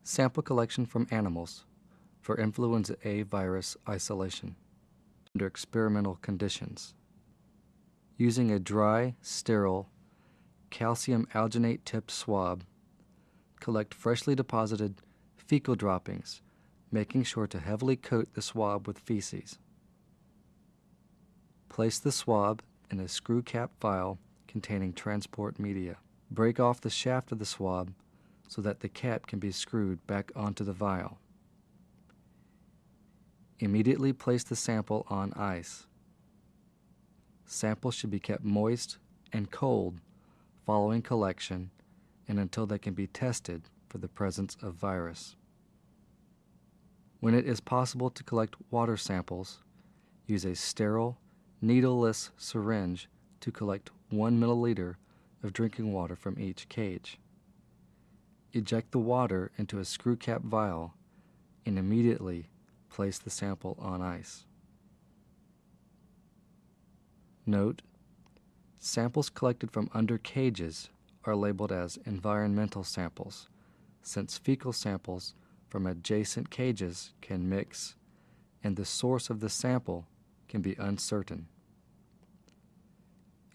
Sample collection from animals for influenza A virus isolation under experimental conditions. Using a dry, sterile, calcium alginate tipped swab, collect freshly deposited fecal droppings, making sure to heavily coat the swab with feces. Place the swab in a screw cap vial containing transport media. Break off the shaft of the swab so that the cap can be screwed back onto the vial. Immediately place the sample on ice. Samples should be kept moist and cold following collection and until they can be tested for the presence of virus. When it is possible to collect water samples, use a sterile, needleless syringe to collect 1 milliliter of drinking water from each cage. Eject the water into a screw cap vial and immediately place the sample on ice. Note: samples collected from under cages are labeled as environmental samples, since fecal samples from adjacent cages can mix and the source of the sample can be uncertain.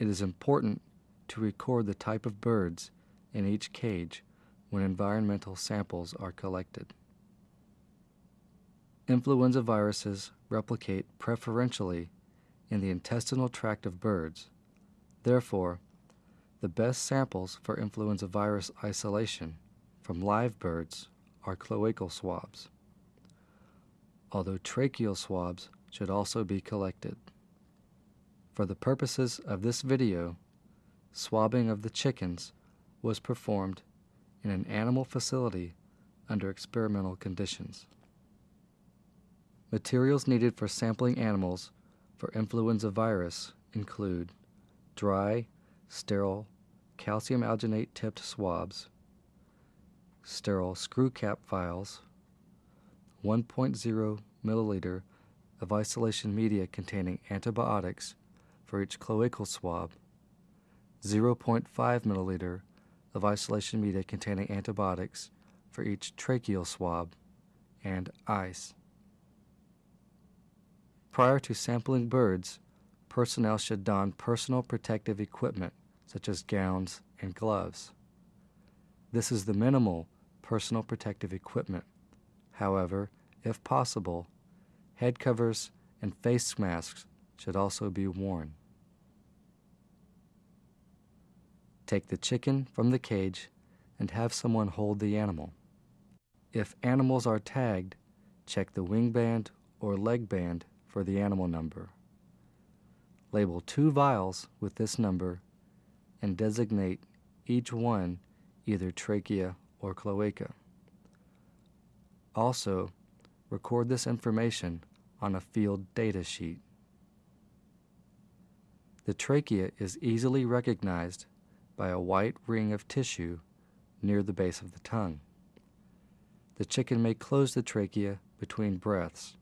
It is important to record the type of birds in each cage when environmental samples are collected. Influenza viruses replicate preferentially in the intestinal tract of birds. Therefore, the best samples for influenza virus isolation from live birds are cloacal swabs, although tracheal swabs should also be collected. For the purposes of this video, swabbing of the chickens was performed in an animal facility under experimental conditions. Materials needed for sampling animals for influenza virus include dry, sterile, calcium alginate tipped swabs, sterile screw cap vials, 1.0 milliliter of isolation media containing antibiotics for each cloacal swab, 0.5 milliliter of isolation media containing antibiotics for each tracheal swab, and ice. Prior to sampling birds, personnel should don personal protective equipment such as gowns and gloves. This is the minimal personal protective equipment. However, if possible, head covers and face masks should also be worn. Take the chicken from the cage and have someone hold the animal. If animals are tagged, check the wing band or leg band for the animal number. Label 2 vials with this number and designate each one either trachea or cloaca. Also, record this information on a field data sheet. The trachea is easily recognized by a white ring of tissue near the base of the tongue. The chicken may close the trachea between breaths,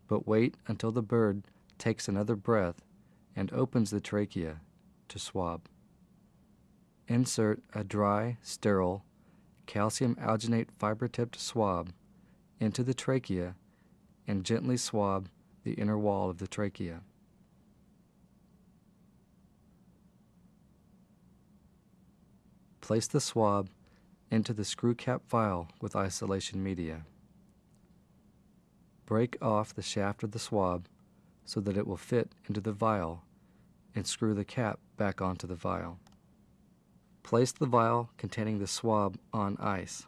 but wait until the bird takes another breath and opens the trachea to swab. Insert a dry, sterile, calcium alginate fiber-tipped swab into the trachea and gently swab the inner wall of the trachea. Place the swab into the screw cap vial with isolation media. Break off the shaft of the swab so that it will fit into the vial and screw the cap back onto the vial. Place the vial containing the swab on ice.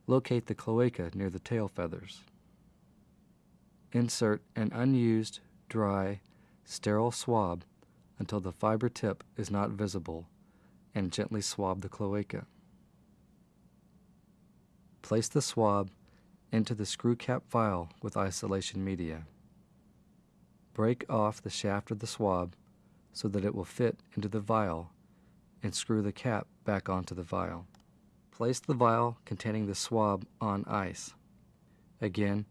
Locate the cloaca near the tail feathers. Insert an unused, dry, sterile swab until the fiber tip is not visible and gently swab the cloaca. Place the swab into the screw cap vial with isolation media. Break off the shaft of the swab so that it will fit into the vial and screw the cap back onto the vial. Place the vial containing the swab on ice. Again,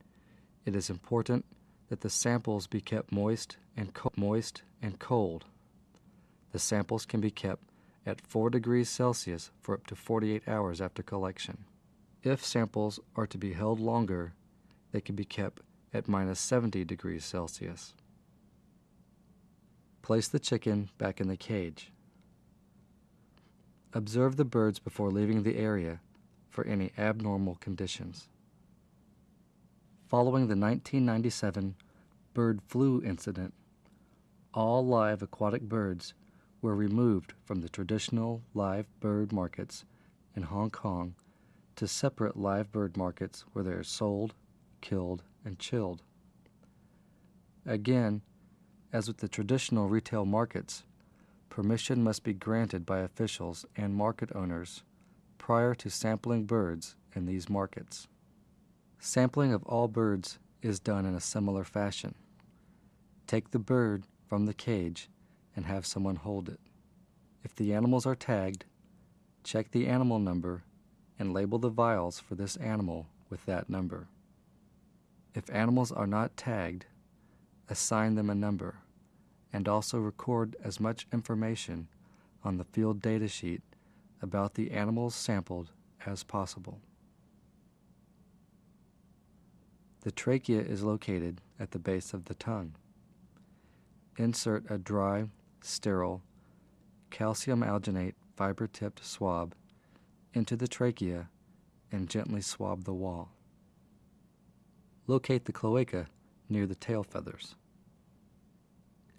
it is important that the samples be kept moist and cold. The samples can be kept at 4 degrees Celsius for up to 48 hours after collection. If samples are to be held longer, they can be kept at -70 degrees Celsius. Place the chicken back in the cage. Observe the birds before leaving the area for any abnormal conditions. Following the 1997 bird flu incident, all live aquatic birds were removed from the traditional live bird markets in Hong Kong to separate live bird markets where they are sold, killed, and chilled. Again, as with the traditional retail markets, permission must be granted by officials and market owners prior to sampling birds in these markets. Sampling of all birds is done in a similar fashion. Take the bird from the cage and have someone hold it. If the animals are tagged, check the animal number and label the vials for this animal with that number. If animals are not tagged, assign them a number and also record as much information on the field data sheet about the animals sampled as possible. The trachea is located at the base of the tongue. Insert a dry, sterile, calcium alginate fiber-tipped swab into the trachea and gently swab the wall. Locate the cloaca near the tail feathers.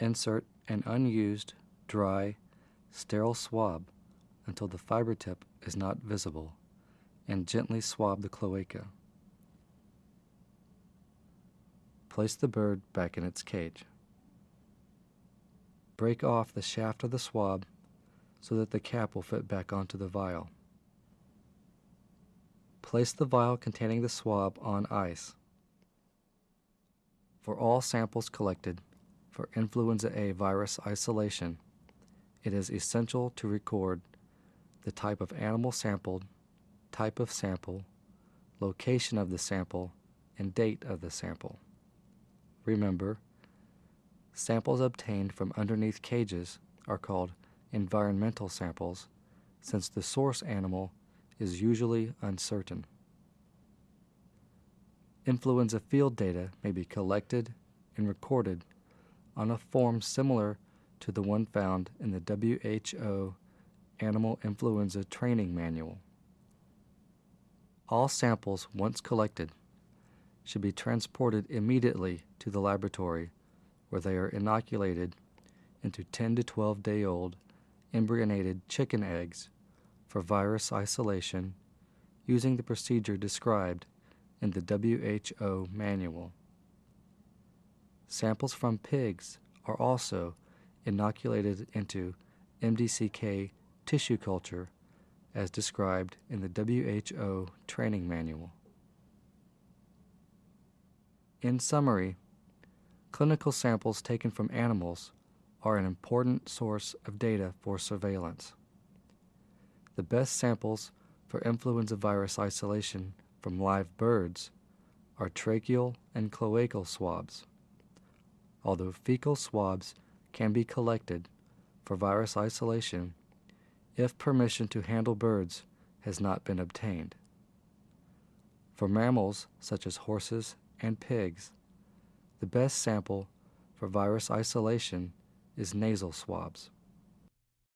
Insert an unused, dry, sterile swab until the fiber tip is not visible and gently swab the cloaca. Place the bird back in its cage. Break off the shaft of the swab so that the cap will fit back onto the vial. Place the vial containing the swab on ice. For all samples collected for influenza A virus isolation, it is essential to record the type of animal sampled, type of sample, location of the sample, and date of the sample. Remember, samples obtained from underneath cages are called environmental samples since the source animal is usually uncertain. Influenza field data may be collected and recorded on a form similar to the one found in the WHO Animal Influenza Training Manual. All samples, once collected, should be transported immediately to the laboratory where they are inoculated into 10 to 12-day-old embryonated chicken eggs for virus isolation using the procedure described in the WHO manual. Samples from pigs are also inoculated into MDCK tissue culture as described in the WHO training manual. In summary, clinical samples taken from animals are an important source of data for surveillance. The best samples for influenza virus isolation from live birds are tracheal and cloacal swabs, although fecal swabs can be collected for virus isolation if permission to handle birds has not been obtained. For mammals such as horses and pigs, the best sample for virus isolation is nasal swabs.